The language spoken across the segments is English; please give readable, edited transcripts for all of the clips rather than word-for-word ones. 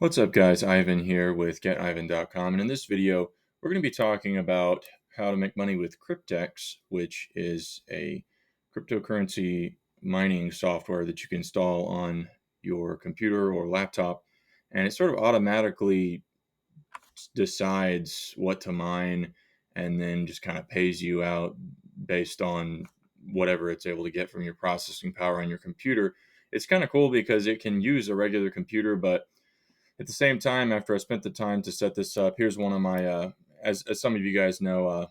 What's up, guys? Ivan here with getivan.com, and in this video, we're going to be talking about how to make money with Kryptex, which is a cryptocurrency mining software that you can install on your computer or laptop, and it sort of automatically decides what to mine and then just kind of pays you out based on whatever it's able to get from your processing power on your computer. It's kind of cool because it can use a regular computer, but at the same time, after I spent the time to set this up, here's one of my, as some of you guys know,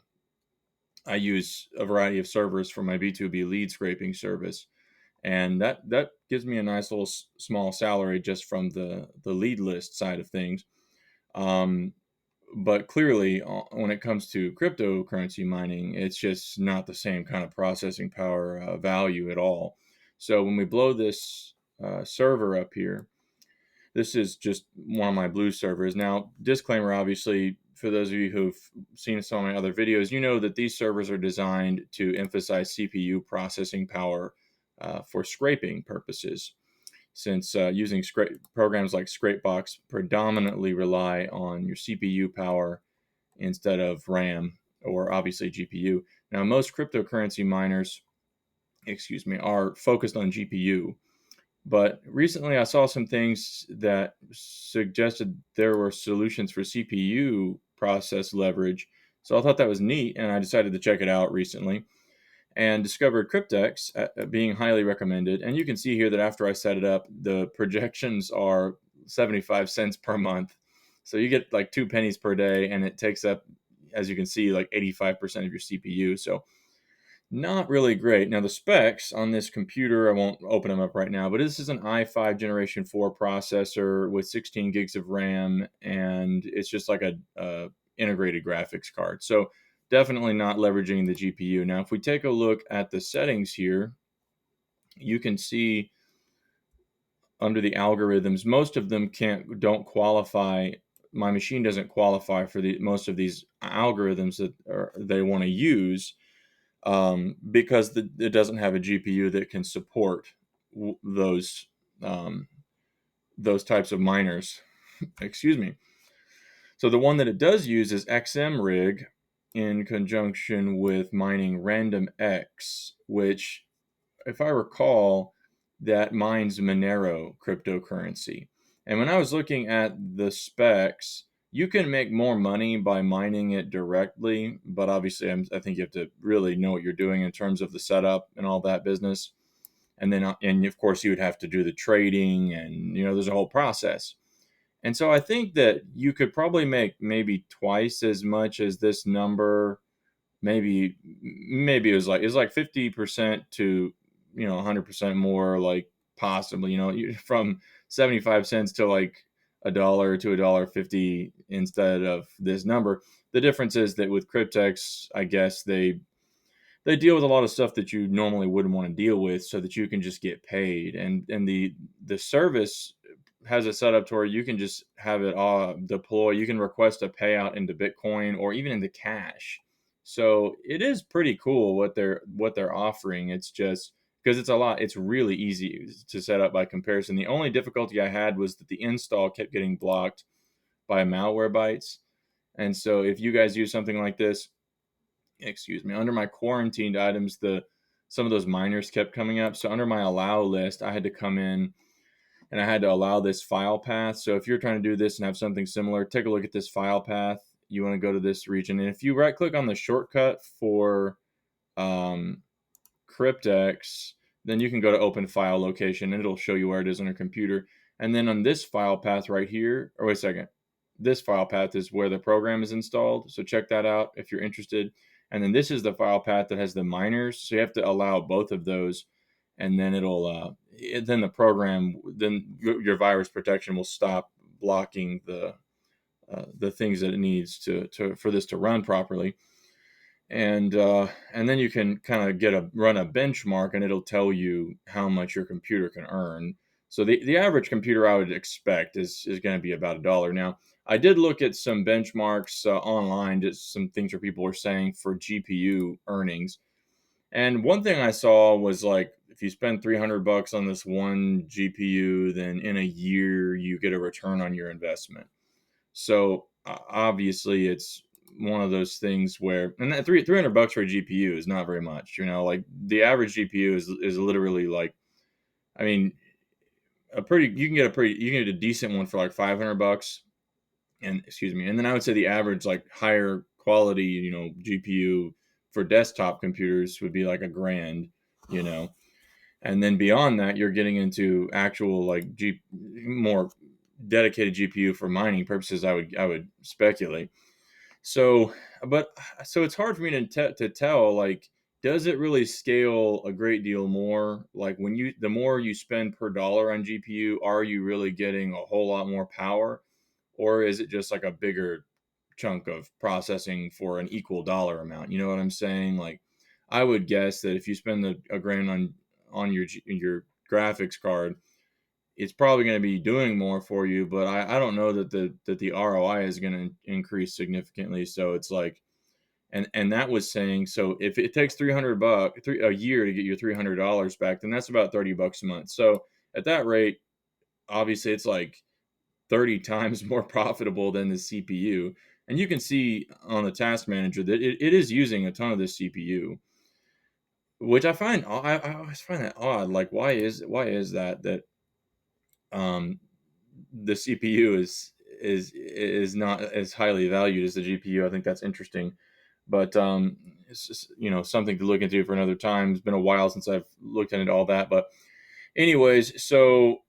I use a variety of servers for my B2B lead scraping service. And that gives me a nice little small salary just from the lead list side of things. Um, but clearly, when it comes to cryptocurrency mining, it's just not the same kind of processing power value at all. So when we blow this server up here, this is just one of my blue servers. Now, disclaimer, obviously, for those of you who've seen some of my other videos, you know that these servers are designed to emphasize CPU processing power for scraping purposes, since using programs like Scrapebox predominantly rely on your CPU power instead of RAM or obviously GPU. Now, most cryptocurrency miners, are focused on GPU, but recently I saw some things that suggested there were solutions for CPU process leverage. So I thought that was neat, and I decided to check it out recently and discovered Kryptex being highly recommended. And you can see here that after I set it up, the projections are 75 cents per month. So you get like 2 pennies per day, and it takes up, as you can see, like 85% of your CPU. So not really great. Now, the specs on this computer, I won't open them up right now, but this is an i5 Generation 4 processor with 16 gigs of RAM, and it's just like a integrated graphics card. So definitely not leveraging the GPU. Now, if we take a look at the settings here, you can see under the algorithms, most of them don't qualify. My machine doesn't qualify for most of these algorithms that they want to use, because it doesn't have a GPU that can support those types of miners. Excuse me. So the one that it does use is XMRig in conjunction with mining RandomX, which, if I recall, that mines Monero cryptocurrency. And when I was looking at the specs, you can make more money by mining it directly, but obviously I think you have to really know what you're doing in terms of the setup and all that business. And then, and of course, you would have to do the trading, and there's a whole process. And so I think that you could probably make maybe twice as much as this number. Maybe it was like 50% to 100% more, like, possibly, from 75 cents to like $1 to $1.50 instead of this number. The difference is that with Kryptex, I guess they deal with a lot of stuff that you normally wouldn't want to deal with, so that you can just get paid. And the service has a setup to where you can just have it all deploy. You can request a payout into Bitcoin or even into cash. So it is pretty cool what they're offering. It's just because it's really easy to set up by comparison. The only difficulty I had was that the install kept getting blocked by Malwarebytes. And so if you guys use something like this, under my quarantined items, some of those miners kept coming up. So under my allow list, I had to come in and I had to allow this file path. So if you're trying to do this and have something similar, take a look at this file path. You want to go to this region, and if you right click on the shortcut for Kryptex, then you can go to open file location, and it'll show you where it is on your computer. And then on this file path right here, or wait a second, this file path is where the program is installed. So check that out if you're interested. And then this is the file path that has the miners. So you have to allow both of those, and then then the program, then your virus protection will stop blocking the things that it needs to for this to run properly. And then you can kind of run a benchmark, and it'll tell you how much your computer can earn. So the average computer I would expect is going to be about $1. Now, I did look at some benchmarks online, just some things where people were saying for GPU earnings, And one thing I saw was like if you spend 300 bucks on this one GPU, then in a year you get a return on your investment. So obviously it's one of those things where, and that 300 bucks for a GPU is not very much, like the average GPU is literally like, I mean, you can get a decent one for like 500 bucks, and excuse me, and then I would say the average like higher quality, GPU for desktop computers would be like a grand, you know. And then beyond that, you're getting into actual like more dedicated GPU for mining purposes. I would speculate. So, but so it's hard for me to tell, like, does it really scale a great deal more? Like the more you spend per dollar on GPU, are you really getting a whole lot more power, or is it just like a bigger chunk of processing for an equal dollar amount? You know what I'm saying? Like, I would guess that if you spend a grand on your graphics card, it's probably going to be doing more for you. But I don't know that the ROI is going to increase significantly. So it's like, and that was saying, so if it takes 300 bucks a year to get your $300 back, then that's about 30 bucks a month. So at that rate, obviously it's like 30 times more profitable than the CPU. And you can see on the task manager that it is using a ton of this CPU, which I always find that odd. Like, why is that um the CPU is not as highly valued as the GPU? I think that's interesting, but it's just, something to look into for another time. It's been a while since I've looked into all that, but anyways, so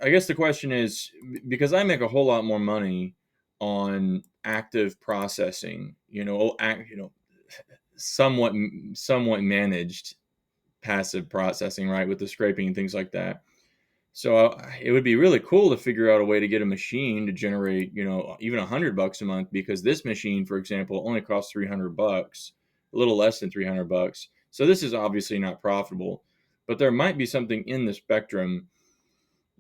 I guess the question is, because I make a whole lot more money on active processing, somewhat somewhat managed passive processing, right, with the scraping and things like that. So it would be really cool to figure out a way to get a machine to generate, even $100 a month, because this machine, for example, only costs 300 bucks, a little less than 300 bucks. So this is obviously not profitable, but there might be something in the spectrum,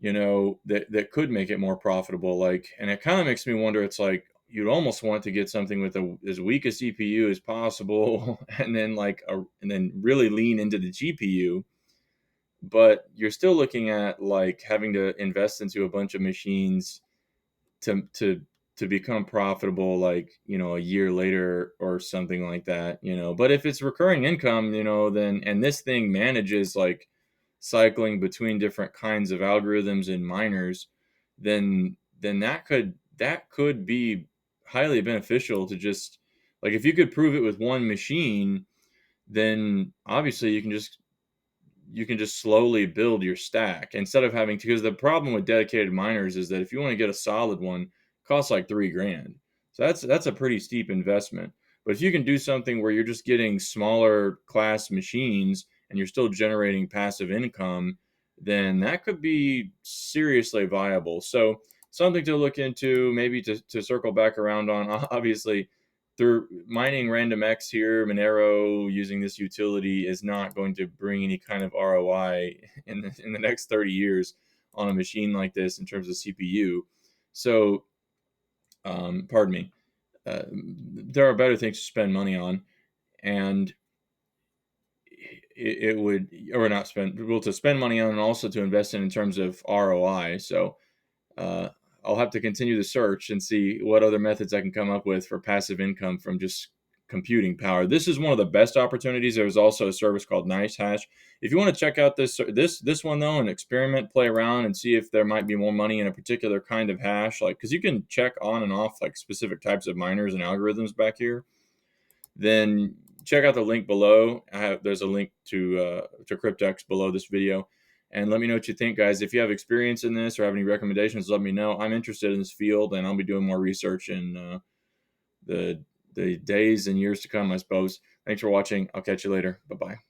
that could make it more profitable. Like, and it kind of makes me wonder. It's like you'd almost want to get something with as weak a CPU as possible, and then and then really lean into the GPU, but you're still looking at like having to invest into a bunch of machines to to become profitable, like, a year later or something like that. But if it's recurring income, then, and this thing manages like cycling between different kinds of algorithms and miners, then that could be highly beneficial. To just, like, if you could prove it with one machine, then obviously you can just slowly build your stack instead of having to, because the problem with dedicated miners is that if you want to get a solid one, it costs like 3 grand. So that's a pretty steep investment. But if you can do something where you're just getting smaller class machines and you're still generating passive income, then that could be seriously viable. So something to look into, maybe to circle back around on. Obviously, through mining random X here, Monero, using this utility is not going to bring any kind of ROI in the next 30 years on a machine like this in terms of CPU. So, pardon me, there are better things to spend money on, and it would, or not spend, well, to spend money on, and also to invest in terms of ROI. So, uh, I'll have to continue the search and see what other methods I can come up with for passive income from just computing power. This is one of the best opportunities. There's also a service called NiceHash. If you want to check out this one though, and experiment, play around, and see if there might be more money in a particular kind of hash, like, because you can check on and off like specific types of miners and algorithms back here, then check out the link below. There's a link to Kryptex below this video, and let me know what you think, guys. If you have experience in this or have any recommendations, let me know. I'm interested in this field, and I'll be doing more research in the days and years to come, I suppose. Thanks for watching. I'll catch you later. Bye bye.